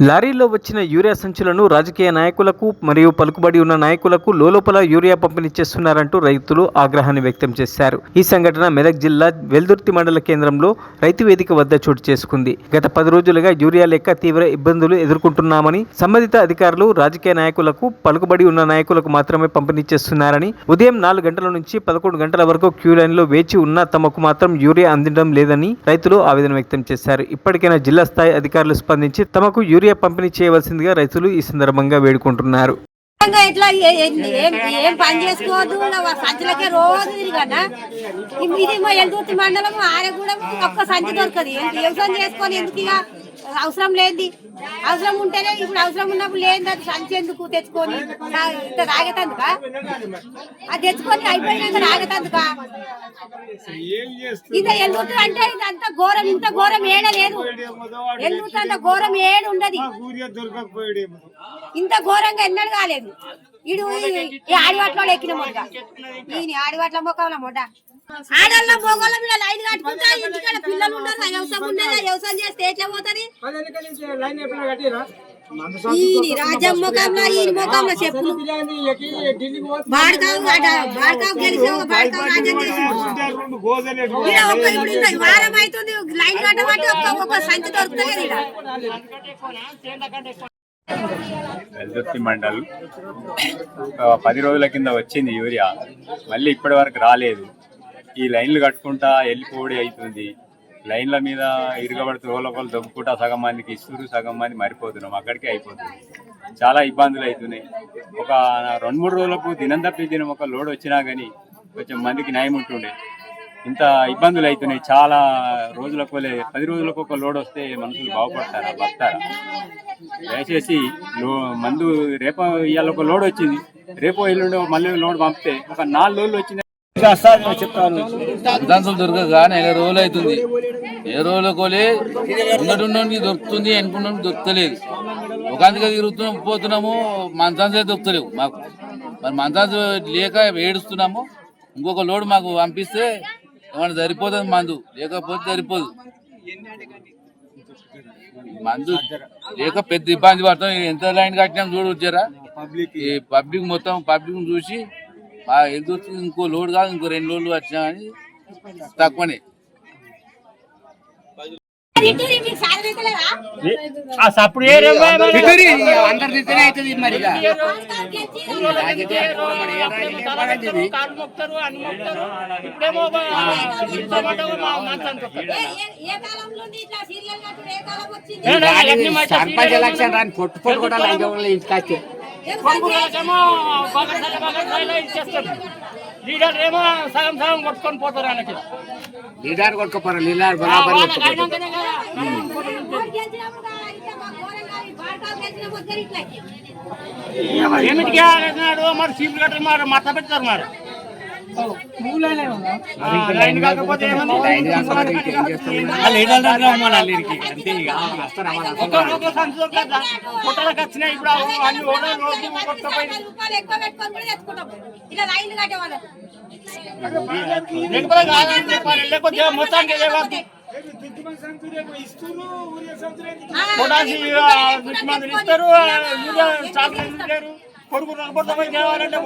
లారీలో వచ్చిన యూరియా సంచులను రాజకీయ నాయకులకు మరియు పలుకుబడి ఉన్న నాయకులకు లోలోపల యూరియా పంపిణీ చేస్తున్నారంటూ రైతులు ఆగ్రహాన్ని వ్యక్తం చేశారు. ఈ సంఘటన మెదక్ జిల్లా వెల్దుర్తి మండల కేంద్రంలో రైతు వేదిక వద్ద చోటు చేసుకుంది. గత 10 రోజులుగా యూరియా లేక తీవ్ర ఇబ్బందులు ఎదుర్కొంటున్నామని, సంబంధిత అధికారులు రాజకీయ నాయకులకు పలుకుబడి ఉన్న నాయకులకు మాత్రమే పంపిణీ చేస్తున్నారని, ఉదయం 4 గంటల నుంచి 11 గంటల వరకు క్యూ లైన్లో వేచి ఉన్న తమకు మాత్రం యూరియా అందడం లేదని రైతులు ఆవేదన వ్యక్తం చేశారు. ఇప్పటికైనా జిల్లా స్థాయి అధికారులు స్పందించి తమకు యూరియా పంపిణీ చేయవలసిందిగా రైతులు ఈ సందర్భంగా వేడుకుంటున్నారు. ఏం పని చేసుకోవద్దు సంచులకే రోజు తిరిగన్నా ఇది ఎల్దుర్తి మండలం ఆరగూడెం ఒక్క సంచి దొరకదు. వ్యవసాయం చేసుకొని ఎందుకు ఇక అవసరం లేని అవసరం ఉంటేనే ఇప్పుడు అవసరం ఉన్నప్పుడు లేని అది సంచి ఎందుకు తెచ్చుకొని ఇంత తాగేతందుక అది తెచ్చుకొని అయిపోయినాక తాగేతందుక ఇది ఎల్దుర్తి అంటే ఇదంతా ఘోరం. ఇంత ఘోరం ఏడలేదు. ఎల్దుర్తి అంత ఘోరం ఏడు ఉండదు. ఇంత ఘోరంగా ఎన్నడూ కాలేదు. ఇడు ఆడివాట్లో ఎక్కిన మొట్ట ఈయన ఆడివాట్ల మొక్కల మొట్ట ఆడల్ల మొగల మీద లైన్ కట్టుకుంటా ఇంటికాడ పిల్లలు ఉండరు. వ్యవసాయం ఉండదు. వ్యవసాయం చేస్తే ఎట్లా పోతుంది? ఈ రాజ్యం ముఖంలో ఈ ముఖంలో చెప్పులు బాడకావు గెలిచి బాడకావు రాజ్యం చేసి వారం అవుతుంది. లైన్ కట్టబట్టి ఒక్క సంచి దొరుకుతుంది. వెల్దుర్తి మండల్ 10 రోజుల కింద వచ్చింది యూరియా, మళ్ళీ ఇప్పటి వరకు రాలేదు. ఈ లైన్లు కట్టుకుంటా వెళ్ళిపోవడం అవుతుంది. లైన్ల మీద ఇరగబడుతూ లోపల దొబ్బుకుంటా సగం మందికి ఇస్తురు, సగం మంది మరిపోతున్నాం. అక్కడికే అయిపోతుంది. చాలా ఇబ్బందులు అవుతున్నాయి. ఒక 2-3 రోజులకు దినం తప్పి దినం ఒక లోడ్ వచ్చినా కానీ కొంచెం మందికి న్యాయం ఉంటుండే. ఇంత ఇబ్బందులు అవుతున్నాయి. చాలా రోజులకు 10 రోజులకు ఒక లోడ్ వస్తే మనుషులు బాగుపడతారా, బతారా? దయచేసి మందు రేపు ఇవాళ ఒక లోడ్ వచ్చింది, రేపు ఎల్లుండి మళ్ళీ లోడ్ పంపితే ఒక 4 రోజులు వచ్చింది. చెప్తాను అద్దాంశం దొరకగా 4 రోజులు అవుతుంది. ఏ రోజులకోలే ఉన్నటువంటి దొరుకుతుంది, అనుకున్నట్టు దొరకలేదు. ఒక అందుకే తిరుగుతున్నాం, పోతున్నాము. మంచాన్సే దొరకలేవు మాకు. మరి మంచాన్స్ లేక ఏడుస్తున్నాము. ఇంకొక లోడ్ మాకు పంపిస్తే ఏమన్నా సరిపోతుంది. మందు లేకపోతే సరిపోదు. మందు లేక పెద్ద ఇబ్బంది పడతాం. ఎంత లైన్ కట్టినాం చూడు వచ్చారా. ఈ పబ్లిక్ మొత్తం పబ్లిక్ చూసి ఎదురు ఇంకో లోడ్ కాదు, ఇంకో 2 లోడ్లు వచ్చినా కానీ తక్కువనే. సర్పంచ్ ఎలక్షన్ రాని పొట్టు పొట్టు కూడా ఇంటికి లీడర్ ఏమో సగం సగం కొట్టుకొని పోతారు. ఆయనకి లీడర్ కొట్టుకోపోరు. లీడర్ బరాబర్ ఏమిటికి మరి సీట్లు కట్టారు, మరి మత పెడతారు. మరి లైన్ కాకపోతే పుట్టలకు వచ్చినాయి. ఇప్పుడు అన్ని లేకపోతే మొత్తానికి ఇస్తారు. కొడుకు కావాలంటే